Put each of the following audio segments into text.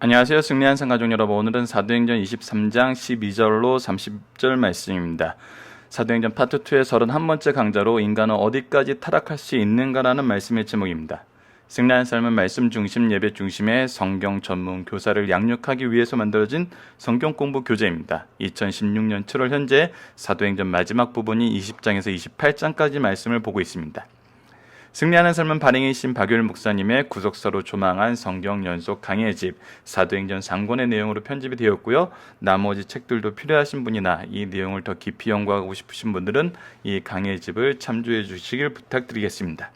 안녕하세요. 승리한 성가족 여러분. 오늘은 사도행전 23장 12절로 30절 말씀입니다. 사도행전 파트 2의 31번째 강좌로 인간은 어디까지 타락할 수 있는가라는 말씀의 제목입니다. 승리한 삶은 말씀 중심, 예배 중심의 성경 전문 교사를 양육하기 위해서 만들어진 성경 공부 교재입니다. 2016년 7월 현재 사도행전 마지막 부분이 20장에서 28장까지 말씀을 보고 있습니다. 승리하는 삶은 발행이신 박유일 목사님의 구속사로 조망한 성경 연속 강의 집 사도행전 상권의 내용으로 편집이 되었고요. 나머지 책들도 필요하신 분이나 이 내용을 더 깊이 연구하고 싶으신 분들은 이 강의 집을 참조해 주시길 부탁드리겠습니다.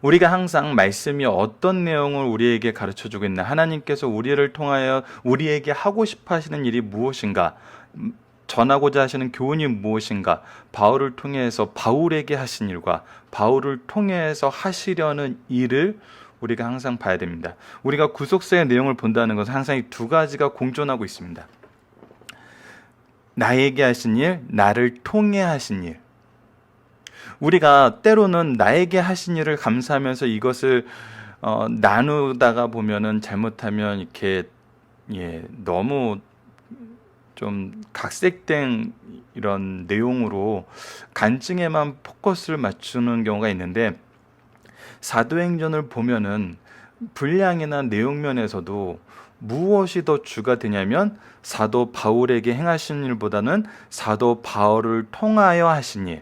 우리가 항상 말씀이 어떤 내용을 우리에게 가르쳐주고 있나, 하나님께서 우리를 통하여 우리에게 하고 싶어 하시는 일이 무엇인가, 전하고자 하시는 교훈이 무엇인가, 바울을 통해서 바울에게 하신 일과 바울을 통해서 하시려는 일을 우리가 항상 봐야 됩니다. 우리가 구속사의 내용을 본다는 것은 항상 이 두 가지가 공존하고 있습니다. 나에게 하신 일, 나를 통해 하신 일. 우리가 때로는 나에게 하신 일을 감사하면서 이것을 나누다가 보면은 잘못하면 이렇게 너무 좀 각색된 이런 내용으로 간증에만 포커스를 맞추는 경우가 있는데, 사도행전을 보면은 분량이나 내용면에서도 무엇이 더 주가 되냐면 사도 바울에게 행하신 일보다는 사도 바울을 통하여 하신 일,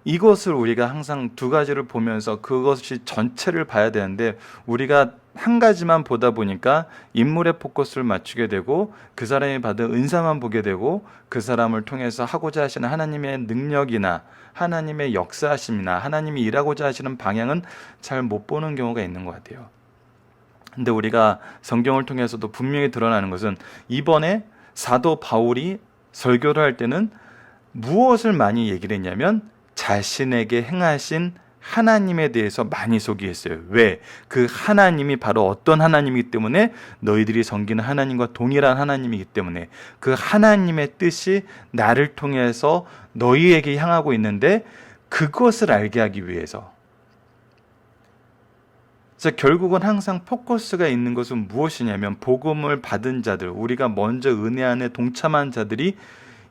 이것을 우리가 항상 두 가지를 보면서 그것이 전체를 봐야 되는데, 우리가 한 가지만 보다 보니까 인물의 포커스를 맞추게 되고 그 사람이 받은 은사만 보게 되고 그 사람을 통해서 하고자 하시는 하나님의 능력이나 하나님의 역사하심이나 하나님이 일하고자 하시는 방향은 잘 못 보는 경우가 있는 것 같아요. 근데 우리가 성경을 통해서도 분명히 드러나는 것은, 이번에 사도 바울이 설교를 할 때는 무엇을 많이 얘기를 했냐면 자신에게 행하신 하나님에 대해서 많이 소개했어요. 왜? 그 하나님이 바로 어떤 하나님이기 때문에, 너희들이 섬기는 하나님과 동일한 하나님이기 때문에 그 하나님의 뜻이 나를 통해서 너희에게 향하고 있는데 그것을 알게 하기 위해서. 그래서 결국은 항상 포커스가 있는 것은 무엇이냐면, 복음을 받은 자들, 우리가 먼저 은혜 안에 동참한 자들이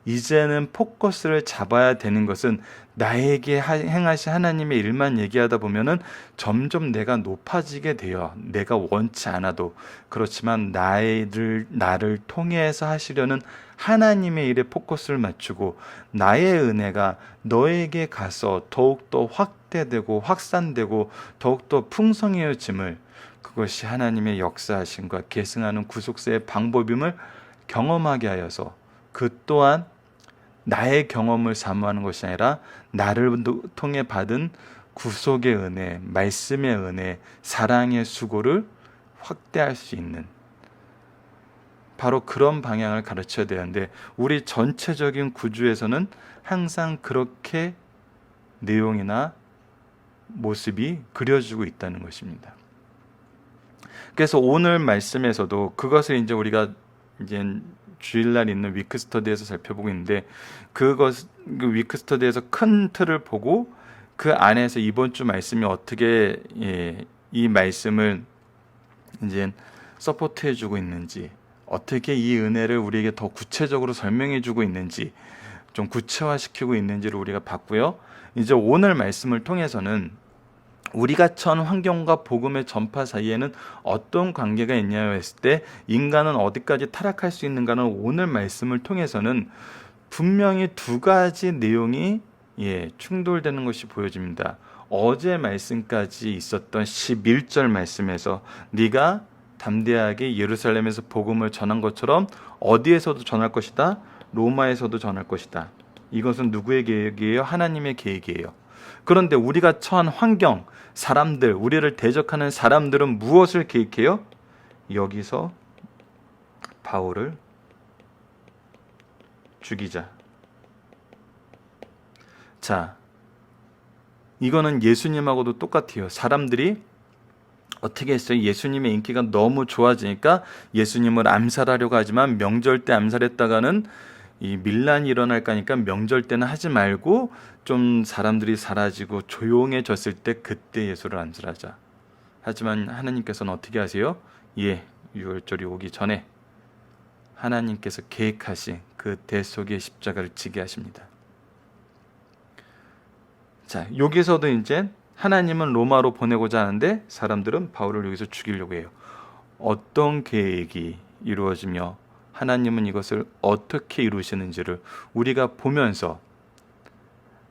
이제는 포커스를 잡아야 되는 것은, 나에게 행하신 하나님의 일만 얘기하다 보면은 점점 내가 높아지게 돼요. 내가 원치 않아도. 그렇지만 나를 통해서 하시려는 하나님의 일에 포커스를 맞추고, 나의 은혜가 너에게 가서 더욱더 확대되고 확산되고 더욱더 풍성해짐을, 그것이 하나님의 역사하심과 계승하는 구속사의 방법임을 경험하게 하여서, 그 또한 나의 경험을 사모하는 것이 아니라 나를 통해 받은 구속의 은혜, 말씀의 은혜, 사랑의 수고를 확대할 수 있는, 바로 그런 방향을 가르쳐야 되는데, 우리 전체적인 구조에서는 항상 그렇게 내용이나 모습이 그려지고 있다는 것입니다. 그래서 오늘 말씀에서도 그것을 이제 우리가 이제 주일날 있는 위크스터디에서 살펴보고 있는데, 그 위크스터디에서 큰 틀을 보고 그 안에서 이번 주 말씀이 어떻게 이 말씀을 이제 서포트해주고 있는지, 어떻게 이 은혜를 우리에게 더 구체적으로 설명해주고 있는지, 좀 구체화시키고 있는지를 우리가 봤고요. 이제 오늘 말씀을 통해서는 우리가 처한 환경과 복음의 전파 사이에는 어떤 관계가 있냐고 했을 때, 인간은 어디까지 타락할 수 있는가는 오늘 말씀을 통해서는 분명히 두 가지 내용이 충돌되는 것이 보여집니다. 어제 말씀까지 있었던 11절 말씀에서 네가 담대하게 예루살렘에서 복음을 전한 것처럼 어디에서도 전할 것이다. 로마에서도 전할 것이다. 이것은 누구의 계획이에요? 하나님의 계획이에요. 그런데 우리가 처한 환경, 사람들, 우리를 대적하는 사람들은 무엇을 계획해요? 여기서 바울을 죽이자. 자, 이거는 예수님하고도 똑같아요. 사람들이 어떻게 했어요? 예수님의 인기가 너무 좋아지니까 예수님을 암살하려고 하지만, 명절 때 암살했다가는 이 밀란이 일어날까 하니까 명절 때는 하지 말고 좀 사람들이 사라지고 조용해졌을 때 그때 예수를 암살하자. 하지만 하나님께서는 어떻게 하세요? 예, 유월절이 오기 전에 하나님께서 계획하신 그 대속의 십자가를 지게 하십니다. 자, 여기서도 이제 하나님은 로마로 보내고자 하는데 사람들은 바울을 여기서 죽이려고 해요. 어떤 계획이 이루어지며 하나님은 이것을 어떻게 이루시는지를 우리가 보면서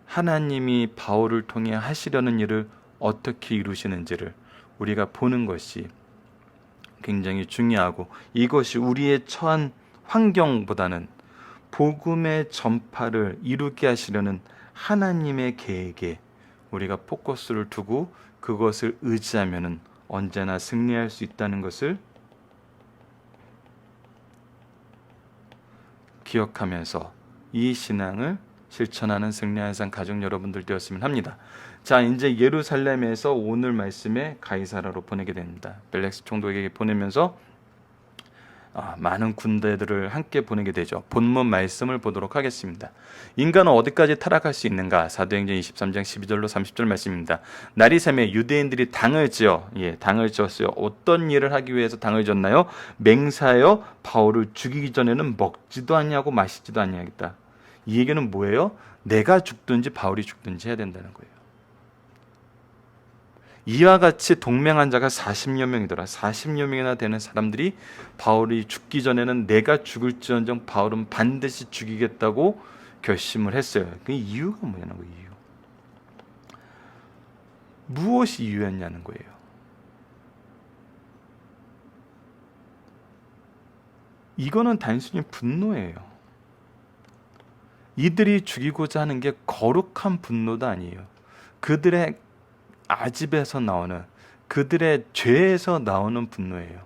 하나님이 바울을 통해 하시려는 일을 어떻게 이루시는지를 우리가 보는 것이 굉장히 중요하고, 이것이 우리의 처한 환경보다는 복음의 전파를 이루게 하시려는 하나님의 계획에 우리가 포커스를 두고 그것을 의지하면 언제나 승리할 수 있다는 것을 기억하면서 이 신앙을 실천하는 승리한 삶 가족 여러분들 되었으면 합니다. 자, 이제 예루살렘에서 오늘 말씀에 가이사라로 보내게 됩니다. 벨렉스 총독에게 보내면서 많은 군대들을 함께 보내게 되죠. 본문 말씀을 보도록 하겠습니다. 인간은 어디까지 타락할 수 있는가? 사도행전 23장 12절로 30절 말씀입니다. 날이 새매 유대인들이 당을 지었어요. 어떤 일을 하기 위해서 당을 지었나요? 맹세하여 바울을 죽이기 전에는 먹지도 아니하고 마시지도 아니하겠다. 이 얘기는 뭐예요? 내가 죽든지 바울이 죽든지 해야 된다는 거예요. 이와 같이 동맹한 자가 40여 명이더라. 40여 명이나 되는 사람들이 바울이 죽기 전에는 내가 죽을지언정 바울은 반드시 죽이겠다고 결심을 했어요. 그 이유가 뭐냐는 거예요. 이유. 무엇이 이유였냐는 거예요. 이거는 단순히 분노예요. 이들이 죽이고자 하는 게 거룩한 분노도 아니에요. 그들의 아집에서 나오는, 그들의 죄에서 나오는 분노예요.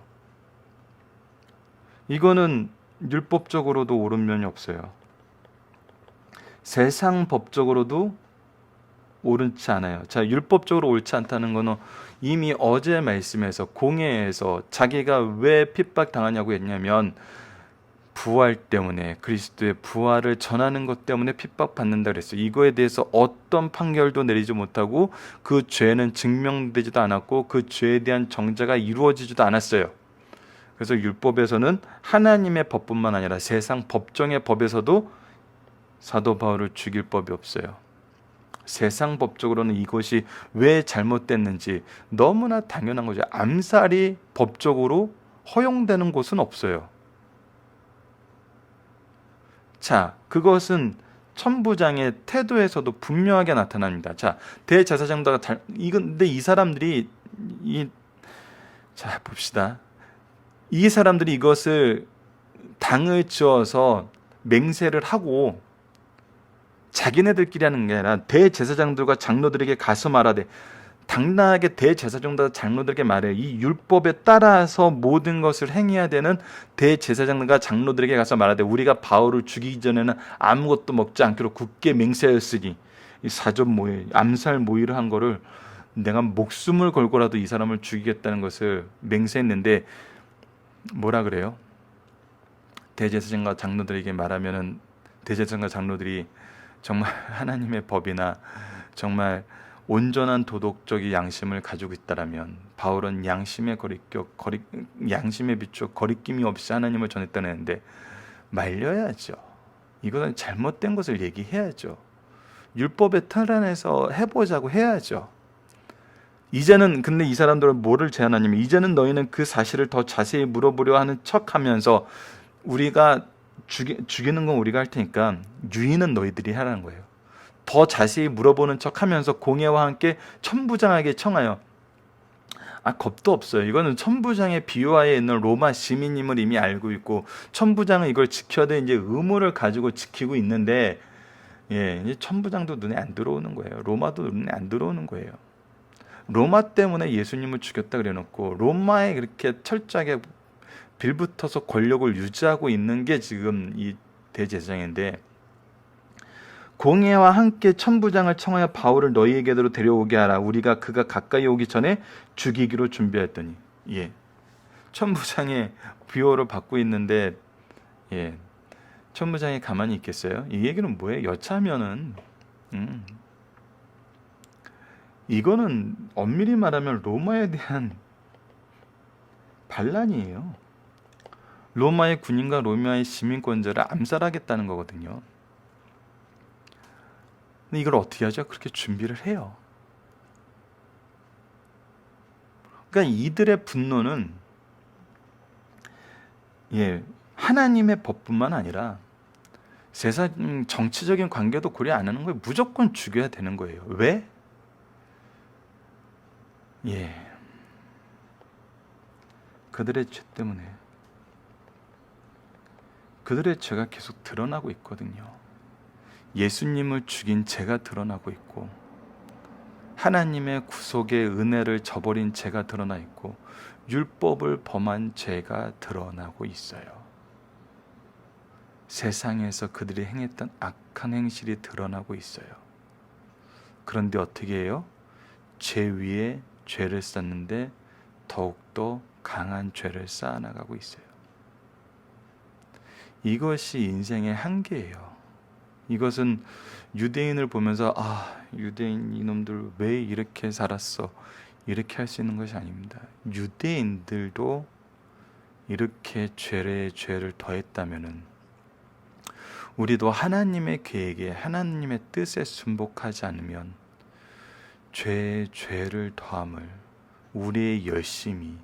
이거는 율법적으로도 옳은 면이 없어요. 세상 법적으로도 옳지 않아요. 자, 율법적으로 옳지 않다는 거는 이미 어제 말씀에서 공회에서 자기가 왜 핍박당하냐고 했냐면 부활 때문에, 그리스도의 부활을 전하는 것 때문에 핍박받는다 그랬어요. 이거에 대해서 어떤 판결도 내리지 못하고 그 죄는 증명되지도 않았고 그 죄에 대한 정죄가 이루어지지도 않았어요. 그래서 율법에서는 하나님의 법뿐만 아니라 세상 법정의 법에서도 사도 바울을 죽일 법이 없어요. 세상 법적으로는 이것이 왜 잘못됐는지 너무나 당연한 거죠. 암살이 법적으로 허용되는 곳은 없어요. 자, 그것은 천부장의 태도에서도 분명하게 나타납니다. 자, 대제사장들과 근데 이 사람들이 자, 봅시다. 이 사람들이 이것을 당을 지어서 맹세를 하고 자기네들끼리 하는 게 아니라 대제사장들과 장로들에게 가서 말하되, 당당하게 대제사장들과 장로들에게 말해요. 이 율법에 따라서 모든 것을 행해야 되는 대제사장들과 장로들에게 가서 말하되, 우리가 바울을 죽이기 전에는 아무것도 먹지 않기로 굳게 맹세하였으니, 이 사전 모의, 암살 모의를 한 거를 내가 목숨을 걸고라도 이 사람을 죽이겠다는 것을 맹세했는데 뭐라 그래요? 대제사장과 장로들에게 말하면은 대제사장과 장로들이 정말 하나님의 법이나 정말 온전한 도덕적인 양심을 가지고 있다라면 바울은 양심에 비추어 거리낌이 없이 하나님을 전했다는데 말려야죠. 이거는 잘못된 것을 얘기해야죠. 율법의 틀 안에서 해보자고 해야죠. 이제는 근데 이 사람들은 뭐를 제안하냐면, 이제는 너희는 그 사실을 더 자세히 물어보려 하는 척하면서 우리가 죽이는 건 우리가 할 테니까 유인은 너희들이 하라는 거예요. 더 자세히 물어보는 척하면서 공회와 함께 천부장에게 청하여, 겁도 없어요. 이거는 천부장의 비유하에 있는 로마 시민임을 이미 알고 있고 천부장은 이걸 지켜야 될 이제 의무를 가지고 지키고 있는데, 이제 천부장도 눈에 안 들어오는 거예요. 로마도 눈에 안 들어오는 거예요. 로마 때문에 예수님을 죽였다 그래놓고 로마에 그렇게 철저하게 빌붙어서 권력을 유지하고 있는 게 지금 이 대제사장인데, 공회와 함께 천부장을 청하여 바울을 너희에게로 데려오게 하라. 우리가 그가 가까이 오기 전에 죽이기로 준비했더니, 천부장의 비호를 받고 있는데, 천부장이 가만히 있겠어요? 이 얘기는 뭐예요? 여차하면은 이거는 엄밀히 말하면 로마에 대한 반란이에요. 로마의 군인과 로마의 시민권자를 암살하겠다는 거거든요. 근데 이걸 어떻게 하죠? 그렇게 준비를 해요. 그러니까 이들의 분노는 하나님의 법뿐만 아니라 세상 정치적인 관계도 고려 안 하는 거예요. 무조건 죽여야 되는 거예요. 왜? 그들의 죄 때문에. 그들의 죄가 계속 드러나고 있거든요. 예수님을 죽인 죄가 드러나고 있고, 하나님의 구속의 은혜를 저버린 죄가 드러나 있고, 율법을 범한 죄가 드러나고 있어요. 세상에서 그들이 행했던 악한 행실이 드러나고 있어요. 그런데 어떻게 해요? 죄 위에 죄를 쌓는데 더욱더 강한 죄를 쌓아나가고 있어요. 이것이 인생의 한계예요. 이것은 유대인을 보면서 유대인 이놈들 왜 이렇게 살았어? 이렇게 할 수 있는 것이 아닙니다. 유대인들도 이렇게 죄에 죄를 더했다면은 우리도 하나님의 계획에 하나님의 뜻에 순복하지 않으면 죄에 죄를 더함을 우리의 열심이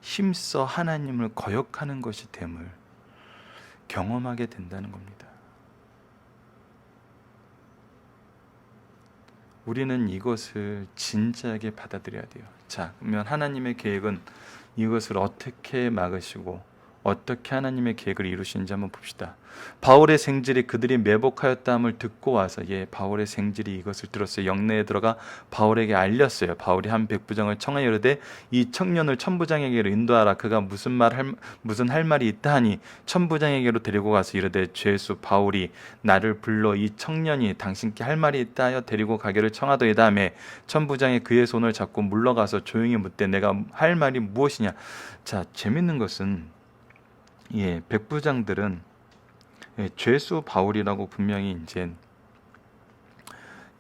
힘써 하나님을 거역하는 것이 됨을 경험하게 된다는 겁니다. 우리는 이것을 진지하게 받아들여야 돼요. 자, 그러면 하나님의 계획은 이것을 어떻게 막으시고 어떻게 하나님의 계획을 이루시는지 한번 봅시다. 바울의 생질이 그들이 매복하였다함을 듣고 와서 바울의 생질이 이것을 들었어요. 영내에 들어가 바울에게 알렸어요. 바울이 한 백부장을 청하여 이르되 이 청년을 천부장에게로 인도하라. 그가 무슨 할 말이 있다 하니 천부장에게로 데리고 가서 이르되 죄수 바울이 나를 불러 이 청년이 당신께 할 말이 있다 하여 데리고 가기를 청하더이다 하며 천부장이 그의 손을 잡고 물러가서 조용히 묻되 내가 할 말이 무엇이냐. 자, 재밌는 것은 백부장들은 죄수 바울이라고 분명히 이제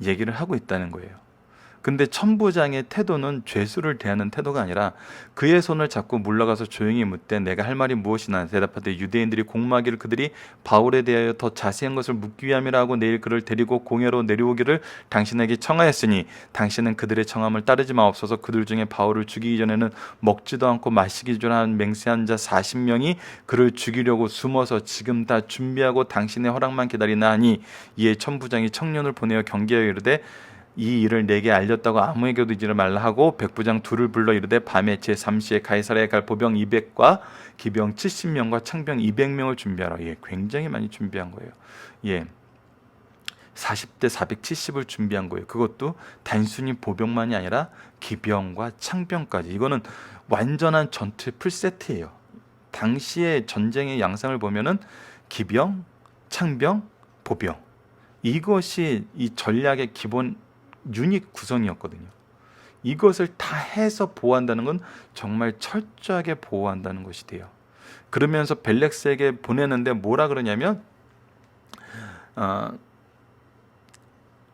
얘기를 하고 있다는 거예요. 근데 천부장의 태도는 죄수를 대하는 태도가 아니라 그의 손을 잡고 물러가서 조용히 묻되 내가 할 말이 무엇이나 대답하되 유대인들이 공모하기를 그들이 바울에 대하여 더 자세한 것을 묻기 위함이라 하고 내일 그를 데리고 공회로 내려오기를 당신에게 청하였으니 당신은 그들의 청함을 따르지 마옵소서. 그들 중에 바울을 죽이기 전에는 먹지도 않고 마시기도 한 맹세한 자 40명이 그를 죽이려고 숨어서 지금 다 준비하고 당신의 허락만 기다리나 하니 이에 천부장이 청년을 보내어 경계하여 이르되 이 일을 내게 알렸다고 아무에게도 이지를 말라 하고 백부장 둘을 불러 이르되 밤에 제3시에 가이사랴에 갈 보병 200과 기병 70명과 창병 200명을 준비하라. 굉장히 많이 준비한 거예요. 40대 470을 준비한 거예요. 그것도 단순히 보병만이 아니라 기병과 창병까지. 이거는 완전한 전투의 풀세트예요. 당시의 전쟁의 양상을 보면은 기병, 창병, 보병, 이것이 이 전략의 기본 유닛 구성이었거든요. 이것을 다 해서 보호한다는 건 정말 철저하게 보호한다는 것이 돼요. 그러면서 벨렉스에게 보내는데 뭐라 그러냐면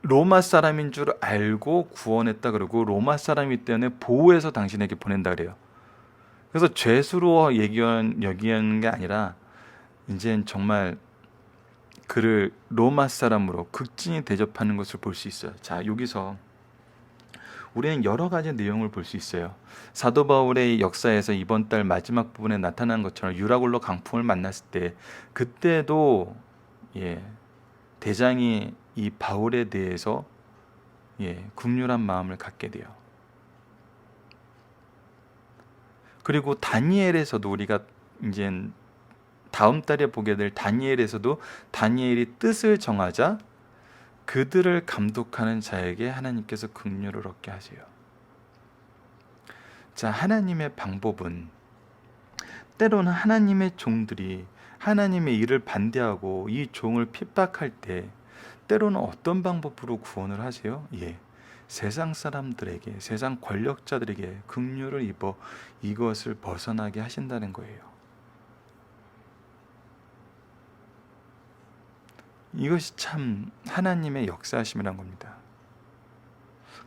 로마 사람인 줄 알고 구원했다 그러고 로마 사람이기 때문에 보호해서 당신에게 보낸다 그래요. 그래서 죄수로 여기는 게 아니라 이제 정말 그를 로마 사람으로 극진히 대접하는 것을 볼 수 있어요. 자, 여기서 우리는 여러 가지 내용을 볼 수 있어요. 사도 바울의 역사에서 이번 달 마지막 부분에 나타난 것처럼 유라굴로 강풍을 만났을 때 그때도 대장이 이 바울에 대해서 긍휼한 마음을 갖게 돼요. 그리고 다니엘에서도 우리가 이제 다음 달에 보게 될 다니엘에서도 다니엘이 뜻을 정하자 그들을 감독하는 자에게 하나님께서 긍휼을 얻게 하세요. 자, 하나님의 방법은 때로는 하나님의 종들이 하나님의 일을 반대하고 이 종을 핍박할 때 때로는 어떤 방법으로 구원을 하세요? 세상 사람들에게, 세상 권력자들에게 긍휼을 입어 이것을 벗어나게 하신다는 거예요. 이것이 참 하나님의 역사하심이란 겁니다.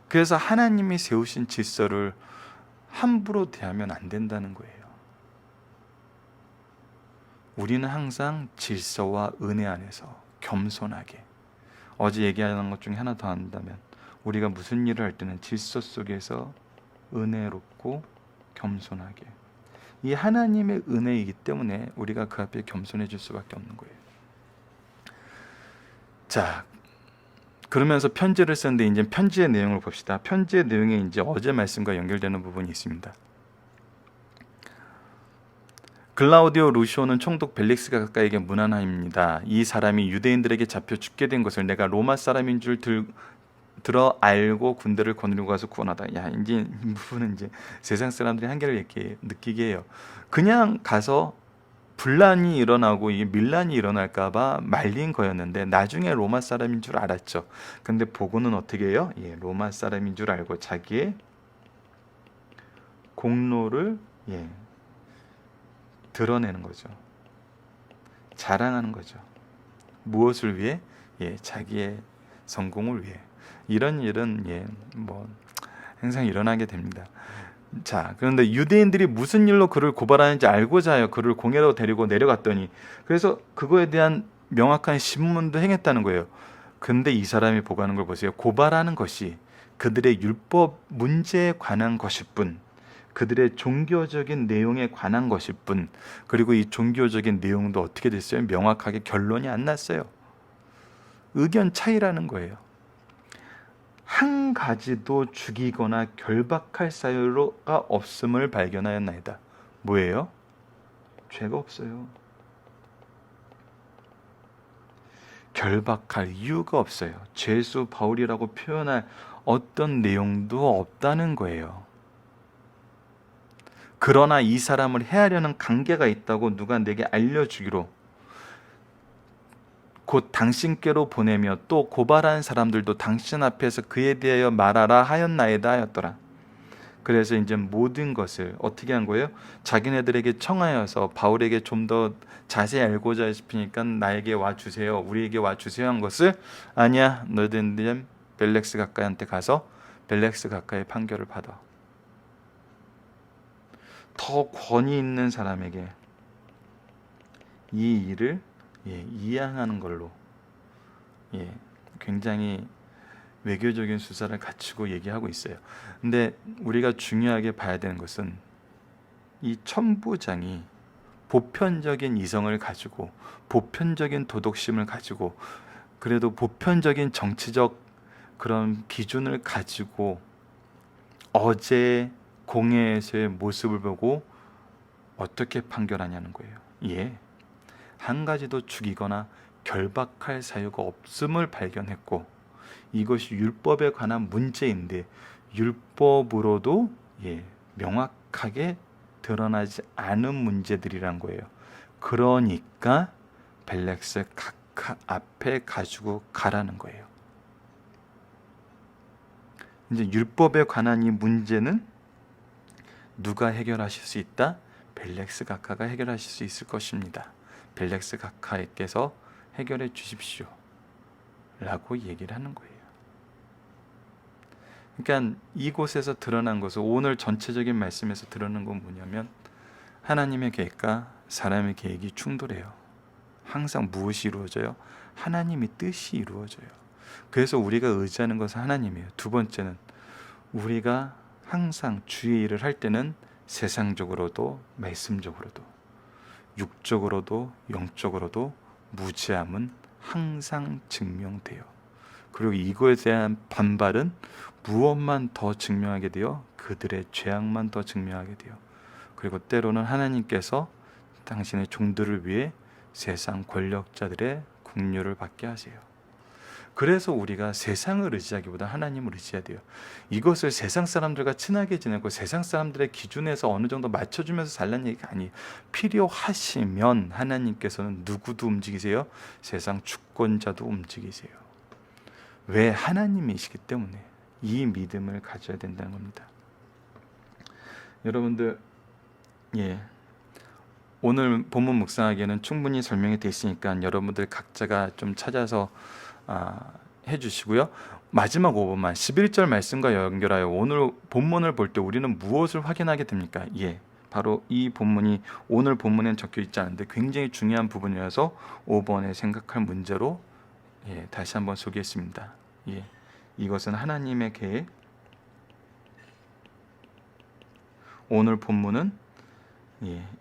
그래서 하나님이 세우신 질서를 함부로 대하면 안 된다는 거예요. 우리는 항상 질서와 은혜 안에서 겸손하게, 어제 얘기하는 것 중에 하나 더 한다면 우리가 무슨 일을 할 때는 질서 속에서 은혜롭고 겸손하게, 이 하나님의 은혜이기 때문에 우리가 그 앞에 겸손해질 수밖에 없는 거예요. 자, 그러면서 편지를 썼는데 이제 편지의 내용을 봅시다. 편지의 내용에 이제 어제 말씀과 연결되는 부분이 있습니다. 글라우디오 루시오는 총독 벨릭스 가까에게 문안하입니다. 이 사람이 유대인들에게 잡혀 죽게 된 것을 내가 로마 사람인 줄 들어 알고 군대를 거느리고 가서 구원하다. 야, 이제 이 부분은 이제 세상 사람들이 한계를 이렇게 느끼게 해요. 그냥 가서 분란이 일어나고 이 밀란이 일어날까봐 말린 거였는데 나중에 로마 사람인 줄 알았죠. 근데 보고는 어떻게 해요? 예, 로마 사람인 줄 알고 자기의 공로를 드러내는 거죠. 자랑하는 거죠. 무엇을 위해? 자기의 성공을 위해. 이런 일은 항상 일어나게 됩니다. 자, 그런데 유대인들이 무슨 일로 그를 고발하는지 알고자 하여 그를 공회로 데리고 내려갔더니, 그래서 그거에 대한 명확한 신문도 행했다는 거예요. 근데 이 사람이 보고하는 걸 보세요. 고발하는 것이 그들의 율법 문제에 관한 것일 뿐, 그들의 종교적인 내용에 관한 것일 뿐, 그리고 이 종교적인 내용도 어떻게 됐어요? 명확하게 결론이 안 났어요. 의견 차이라는 거예요. 한 가지도 죽이거나 결박할 사유가 없음을 발견하였나이다. 뭐예요? 죄가 없어요. 결박할 이유가 없어요. 죄수 바울이라고 표현할 어떤 내용도 없다는 거예요. 그러나 이 사람을 해하려는 관계가 있다고 누가 내게 알려주기로 곧 당신께로 보내며 또 고발한 사람들도 당신 앞에서 그에 대하여 말하라 하였나이다 하였더라. 그래서 이제 모든 것을 어떻게 한 거예요? 자기네들에게 청하여서 바울에게 좀 더 자세히 알고자 싶으니까 나에게 와주세요, 우리에게 와주세요 한 것을, 아니야, 너희들 벨렉스 가까이한테 가서 벨렉스 가까이 판결을 받아. 더 권위 있는 사람에게 이 일을 이양하는 걸로 굉장히 외교적인 수사를 갖추고 얘기하고 있어요. 근데 우리가 중요하게 봐야 되는 것은 이 천부장이 보편적인 이성을 가지고 보편적인 도덕심을 가지고 그래도 보편적인 정치적 그런 기준을 가지고 어제 공회에서의 모습을 보고 어떻게 판결하냐는 거예요. 한 가지도 죽이거나 결박할 사유가 없음을 발견했고, 이것이 율법에 관한 문제인데 율법으로도 명확하게 드러나지 않은 문제들이란 거예요. 그러니까 벨렉스 각하 앞에 가지고 가라는 거예요. 이제 율법에 관한 이 문제는 누가 해결하실 수 있다? 벨렉스 각하가 해결하실 수 있을 것입니다. 벨렉스 각하께서 해결해 주십시오 라고 얘기를 하는 거예요. 그러니까 이곳에서 드러난 것은, 오늘 전체적인 말씀에서 드러난 건 뭐냐면 하나님의 계획과 사람의 계획이 충돌해요. 항상 무엇이 이루어져요? 하나님의 뜻이 이루어져요. 그래서 우리가 의지하는 것은 하나님이에요. 두 번째는 우리가 항상 주의 일을 할 때는 세상적으로도 말씀적으로도 육적으로도 영적으로도 무지함은 항상 증명돼요. 그리고 이거에 대한 반발은 무엇만 더 증명하게 돼요? 그들의 죄악만 더 증명하게 돼요. 그리고 때로는 하나님께서 당신의 종들을 위해 세상 권력자들의 국류를 받게 하세요. 그래서 우리가 세상을 의지하기보다 하나님을 의지해야 돼요. 이것을 세상 사람들과 친하게 지내고 세상 사람들의 기준에서 어느 정도 맞춰주면서 살라는 얘기가 아니에요. 필요하시면 하나님께서는 누구도 움직이세요? 세상 주권자도 움직이세요. 왜? 하나님이시기 때문에. 이 믿음을 가져야 된다는 겁니다. 여러분들, 오늘 본문 묵상하기에는 충분히 설명이 되어 있으니까 여러분들 각자가 좀 찾아서 해주시고요. 마지막 5번만 11절 말씀과 연결하여 오늘 본문을 볼 때 우리는 무엇을 확인하게 됩니까? 바로 이 본문이 오늘 본문엔 적혀 있지 않은데 굉장히 중요한 부분이라서 5번에 생각할 문제로 다시 한번 소개했습니다. 이것은 하나님의 계획. 오늘 본문은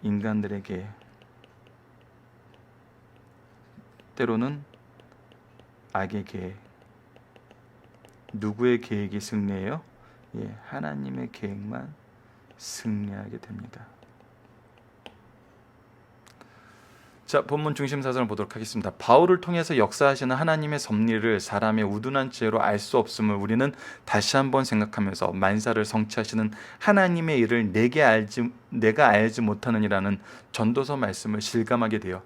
인간들의 계획. 때로는 악의 계획. 누구의 계획이 승리해요? 하나님의 계획만 승리하게 됩니다. 자, 본문 중심 사선을 보도록 하겠습니다. 바울을 통해서 역사하시는 하나님의 섭리를 사람의 우둔한 지혜로 알 수 없음을 우리는 다시 한번 생각하면서 만사를 성취하시는 하나님의 일을 내가 알지 못하느니라는 전도서 말씀을 실감하게 돼요.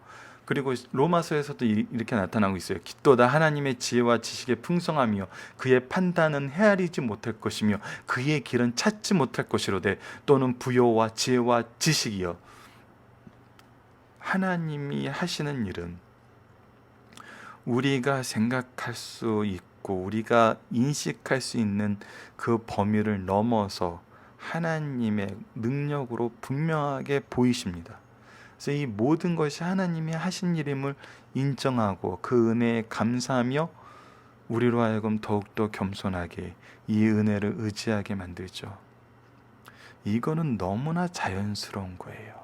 그리고 로마서에서도 이렇게 나타나고 있어요. 또다 하나님의 지혜와 지식의 풍성함이요 그의 판단은 헤아리지 못할 것이며 그의 길은 찾지 못할 것이로되 또는 부요와 지혜와 지식이요. 하나님이 하시는 일은 우리가 생각할 수 있고 우리가 인식할 수 있는 그 범위를 넘어서 하나님의 능력으로 분명하게 보이십니다. 그래서 이 모든 것이 하나님이 하신 일임을 인정하고 그 은혜에 감사하며 우리로 하여금 더욱더 겸손하게 이 은혜를 의지하게 만들죠. 이거는 너무나 자연스러운 거예요.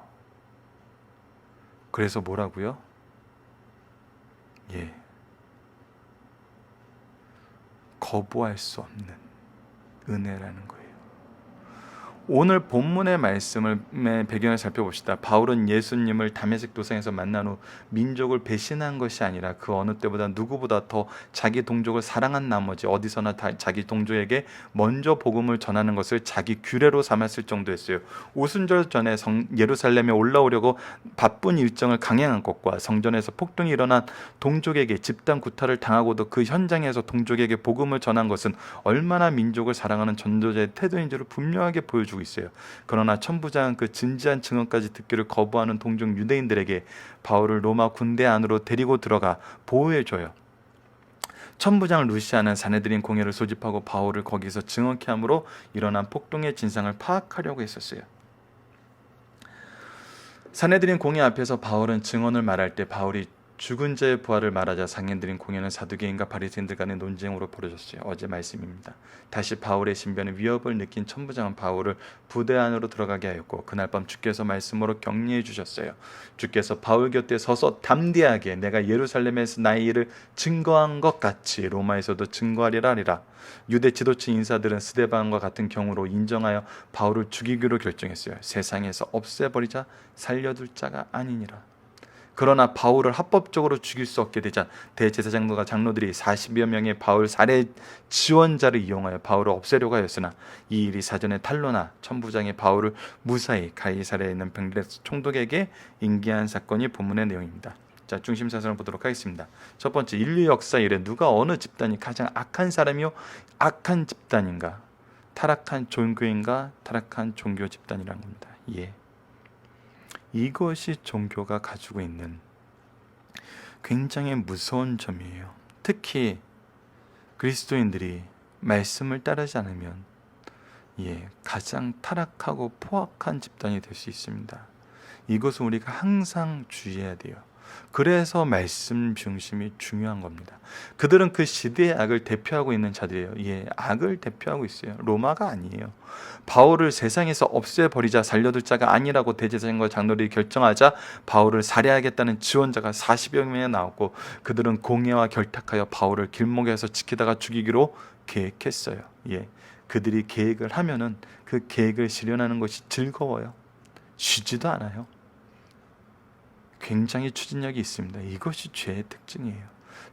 그래서 뭐라고요? 거부할 수 없는 은혜라는 거예요. 오늘 본문의 말씀의 배경을 살펴봅시다. 바울은 예수님을 다메섹 도상에서 만난 후 민족을 배신한 것이 아니라 그 어느 때보다 누구보다 더 자기 동족을 사랑한 나머지 어디서나 자기 동족에게 먼저 복음을 전하는 것을 자기 규례로 삼았을 정도였어요. 오순절 전에 예루살렘에 올라오려고 바쁜 일정을 강행한 것과 성전에서 폭동이 일어난 동족에게 집단 구타를 당하고도 그 현장에서 동족에게 복음을 전한 것은 얼마나 민족을 사랑하는 전도자의 태도인지를 분명하게 보여주고 있어요. 그러나 천부장은 그 진지한 증언까지 듣기를 거부하는 동족 유대인들에게 바울을 로마 군대 안으로 데리고 들어가 보호해줘요. 천부장 루시아는 사내들인 공회를 소집하고 바울을 거기서 증언케 함으로 일어난 폭동의 진상을 파악하려고 했었어요. 사내들인 공회 앞에서 바울은 증언을 말할 때 바울이 죽은 자의 부활을 말하자 상인들인 공회는 사두개인과 바리새인들 간의 논쟁으로 벌어졌어요. 어제 말씀입니다. 다시 바울의 신변에 위협을 느낀 천부장은 바울을 부대 안으로 들어가게 하였고 그날 밤 주께서 말씀으로 격려해 주셨어요. 주께서 바울 곁에 서서 담대하게 내가 예루살렘에서 나의 일을 증거한 것 같이 로마에서도 증거하리라 하리라. 유대 지도층 인사들은 스데반과 같은 경우로 인정하여 바울을 죽이기로 결정했어요. 세상에서 없애버리자 살려둘 자가 아니니라. 그러나 바울을 합법적으로 죽일 수 없게 되자 대제사장과 장로들이 40여 명의 바울 살해 지원자를 이용하여 바울을 없애려고 하였으나 이 일이 사전에 탄로나 천부장이 바울을 무사히 가이사랴에 있는 벨레스 총독에게 인계한 사건이 본문의 내용입니다. 자, 중심 사선을 보도록 하겠습니다. 첫 번째, 인류 역사 이래 누가 어느 집단이 가장 악한 사람이요 악한 집단인가? 타락한 종교인가? 타락한 종교 집단이라는 겁니다. 이것이 종교가 가지고 있는 굉장히 무서운 점이에요. 특히 그리스도인들이 말씀을 따르지 않으면 가장 타락하고 포악한 집단이 될 수 있습니다. 이것은 우리가 항상 주의해야 돼요. 그래서 말씀 중심이 중요한 겁니다. 그들은 그 시대의 악을 대표하고 있는 자들이에요. 악을 대표하고 있어요. 로마가 아니에요. 바울을 세상에서 없애버리자 살려둘 자가 아니라고 대제사장과 장로들이 결정하자 바울을 살해하겠다는 지원자가 40여 명이 나왔고 그들은 공회와 결탁하여 바울을 길목에서 지키다가 죽이기로 계획했어요. 그들이 계획을 하면은 그 계획을 실현하는 것이 즐거워요. 쉬지도 않아요. 굉장히 추진력이 있습니다. 이것이 죄의 특징이에요.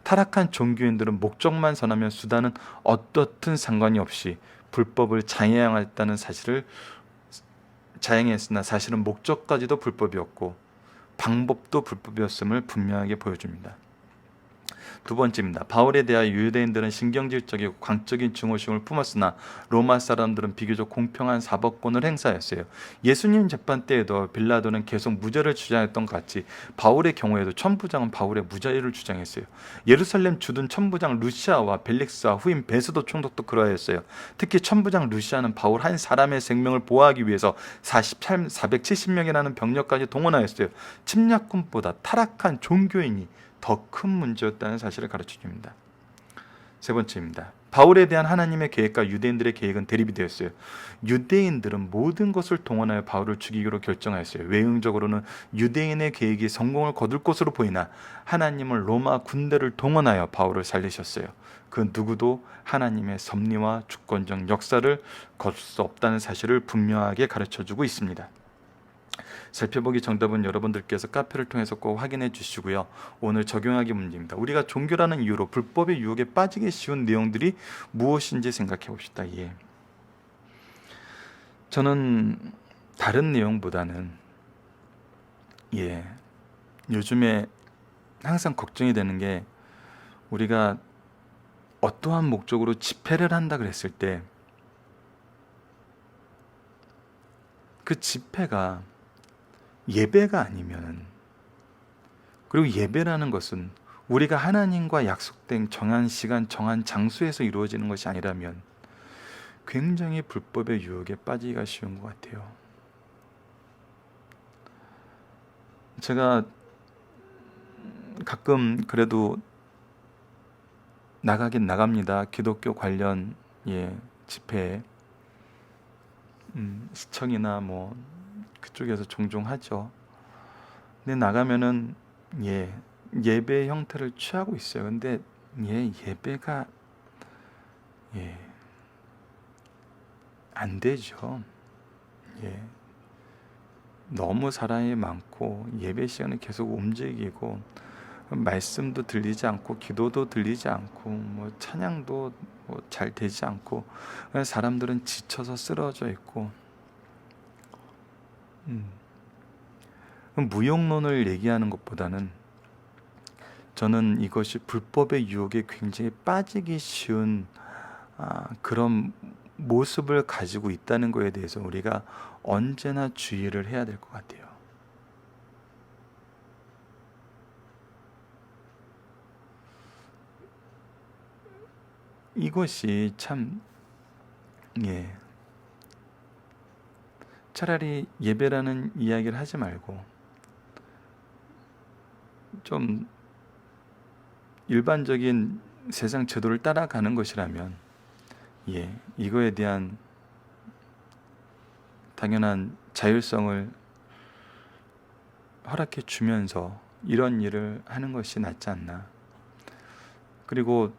타락한 종교인들은 목적만 선하면 수단은 어떻든 상관이 없이 불법을 자행했다는 사실을 자행했으나 사실은 목적까지도 불법이었고 방법도 불법이었음을 분명하게 보여줍니다. 두 번째입니다. 바울에 대하여 유대인들은 신경질적이고 광적인 증오심을 품었으나 로마 사람들은 비교적 공평한 사법권을 행사했어요. 예수님 재판 때에도 빌라도는 계속 무죄를 주장했던 것 같이 바울의 경우에도 천부장은 바울의 무죄를 주장했어요. 예루살렘 주둔 천부장 루시아와 벨릭스와 후임 베스도 총독도 그러했어요. 특히 천부장 루시아는 바울 한 사람의 생명을 보호하기 위해서 470명이라는 병력까지 동원하였어요. 침략군보다 타락한 종교인이 더 큰 문제였다는 사실을 가르쳐 줍니다. 세 번째입니다. 바울에 대한 하나님의 계획과 유대인들의 계획은 대립이 되었어요. 유대인들은 모든 것을 동원하여 바울을 죽이기로 결정하였어요. 외형적으로는 유대인의 계획이 성공을 거둘 것으로 보이나 하나님은 로마 군대를 동원하여 바울을 살리셨어요. 그 누구도 하나님의 섭리와 주권적 역사를 거둘 수 없다는 사실을 분명하게 가르쳐주고 있습니다. 살펴보기 정답은 여러분들께서 카페를 통해서 꼭 확인해 주시고요. 오늘 적용하기 문제입니다. 우리가 종교라는 이유로 불법의 유혹에 빠지기 쉬운 내용들이 무엇인지 생각해 봅시다. 저는 다른 내용보다는 요즘에 항상 걱정이 되는 게 우리가 어떠한 목적으로 집회를 한다 그랬을 때 그 집회가 예배가 아니면은, 그리고 예배라는 것은 우리가 하나님과 약속된 정한 시간, 정한 장소에서 이루어지는 것이 아니라면 굉장히 불법의 유혹에 빠지기가 쉬운 것 같아요. 제가 가끔 그래도 나가긴 나갑니다. 기독교 관련 집회에 시청이나 뭐 그쪽에서 종종 하죠. 근데 나가면은 예배 형태를 취하고 있어요. 근데 예배가 안 되죠. 너무 사람이 많고 예배 시간에 계속 움직이고 말씀도 들리지 않고 기도도 들리지 않고 뭐 찬양도 잘 되지 않고 사람들은 지쳐서 쓰러져 있고 무용론을 얘기하는 것보다는 저는 이것이 불법의 유혹에 굉장히 빠지기 쉬운 그런 모습을 가지고 있다는 것에 대해서 우리가 언제나 주의를 해야 될 것 같아요. 이것이 참 차라리 예배라는 이야기를 하지 말고 좀 일반적인 세상 제도를 따라가는 것이라면 이거에 대한 당연한 자율성을 허락해 주면서 이런 일을 하는 것이 낫지 않나. 그리고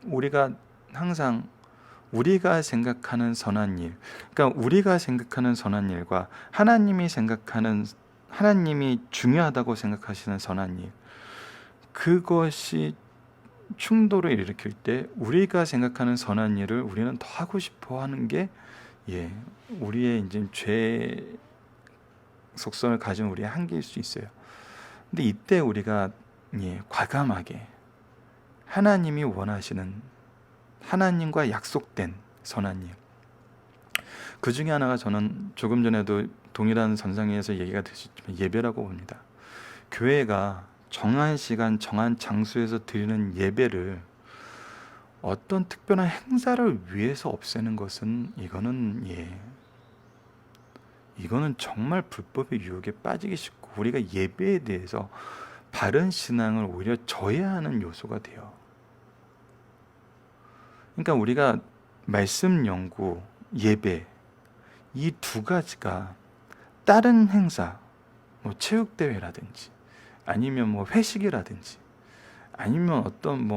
우리가 항상 우리가 생각하는 선한 일, 그러니까 우리가 생각하는 선한 일과 하나님이 중요하다고 생각하시는 선한 일, 그것이 충돌을 일으킬 때 우리가 생각하는 선한 일을 우리는 더 하고 싶어 하는 게 우리의 이제 죄 속성을 가진 우리의 한계일 수 있어요. 근데 이때 우리가 과감하게 하나님이 원하시는, 하나님과 약속된 선한 일, 그 중에 하나가 저는 조금 전에도 동일한 선상에서 얘기가 되셨지만 예배라고 봅니다. 교회가 정한 시간, 정한 장소에서 드리는 예배를 어떤 특별한 행사를 위해서 없애는 것은 이거는 정말 불법의 유혹에 빠지기 쉽고 우리가 예배에 대해서 바른 신앙을 오히려 저해하는 요소가 돼요. 그러니까 우리가 말씀 연구, 예배, 이 두 가지가 다른 행사, 뭐 체육대회라든지 아니면 뭐 회식이라든지 아니면 어떤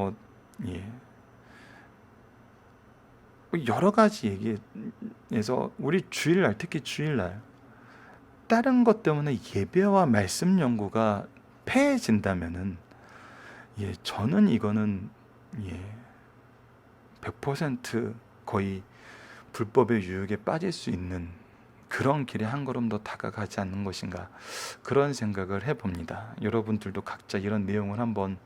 여러 가지 얘기에서 우리 주일날, 특히 주일날 다른 것 때문에 예배와 말씀 연구가 폐해진다면은 저는 이거는 100% 거의 불법의 유혹에 빠질 수 있는 그런 길에 한 걸음 더 다가가지 않는 것인가, 그런 생각을 해봅니다. 여러분들도 각자 이런 내용을 한번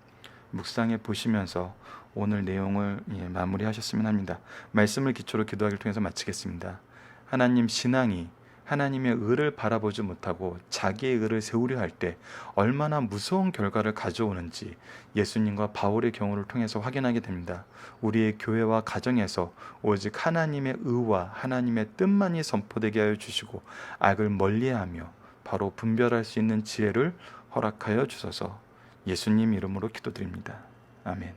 묵상해 보시면서 오늘 내용을 마무리하셨으면 합니다. 말씀을 기초로 기도하기를 통해서 마치겠습니다. 하나님, 신앙이 하나님의 의를 바라보지 못하고 자기의 의를 세우려 할 때 얼마나 무서운 결과를 가져오는지 예수님과 바울의 경우를 통해서 확인하게 됩니다. 우리의 교회와 가정에서 오직 하나님의 의와 하나님의 뜻만이 선포되게 하여 주시고 악을 멀리하며 바로 분별할 수 있는 지혜를 허락하여 주소서. 예수님 이름으로 기도드립니다. 아멘.